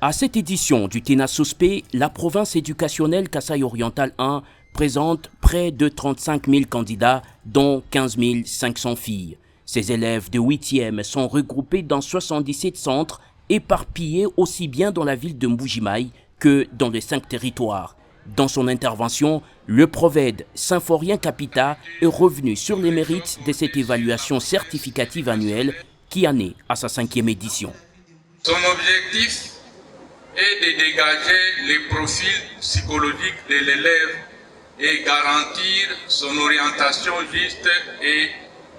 À cette édition du TENA-SOSPE, la province éducationnelle Kasaï-Oriental 1 présente près de 35 000 candidats, dont 15 500 filles. Ces élèves de 8e sont regroupés dans 77 centres, éparpillés aussi bien dans la ville de Mbujimaï que dans les 5 territoires. Dans son intervention, le prophète Symphorien Capita est revenu sur les mérites de cette évaluation certificative annuelle qui en est à sa 5e édition. Son objectif est de dégager les profils psychologiques de l'élève et garantir son orientation juste et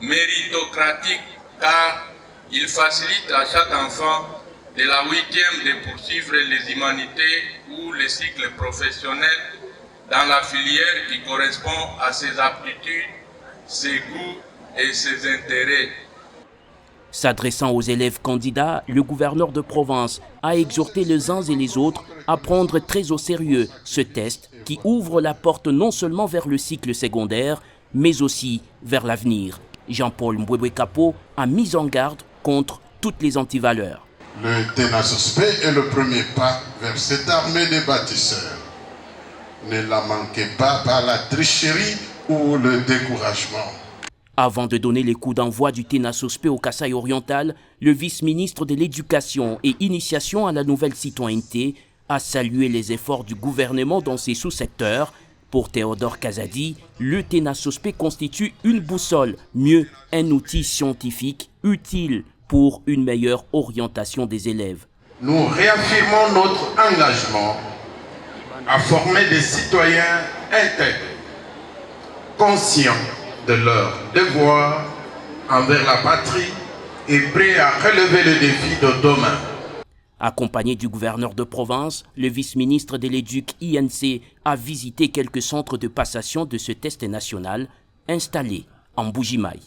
méritocratique, car il facilite à chaque enfant de la 8e de poursuivre les humanités ou les cycles professionnels dans la filière qui correspond à ses aptitudes, ses goûts et ses intérêts. S'adressant aux élèves candidats, le gouverneur de province a exhorté les uns et les autres à prendre très au sérieux ce test qui ouvre la porte non seulement vers le cycle secondaire, mais aussi vers l'avenir. Jean-Paul Mbwebwe-Kapo a mis en garde contre toutes les antivaleurs. Le TENA-SOSPE est le premier pas vers cette armée des bâtisseurs. Ne la manquez pas par la tricherie ou le découragement. Avant de donner les coups d'envoi du TENA-SOSPE au Kasaï-Oriental, le vice-ministre de l'Éducation et Initiation à la nouvelle citoyenneté a salué les efforts du gouvernement dans ses sous-secteurs. Pour Théodore Kazadi, le TENA-SOSPE constitue une boussole, mieux un outil scientifique utile pour une meilleure orientation des élèves. Nous réaffirmons notre engagement à former des citoyens intègres, conscients de leurs devoirs envers la patrie et prêts à relever le défi de demain. Accompagné du gouverneur de province, le vice-ministre de l'Éduc INC a visité quelques centres de passation de ce test national installés en Mbujimaï.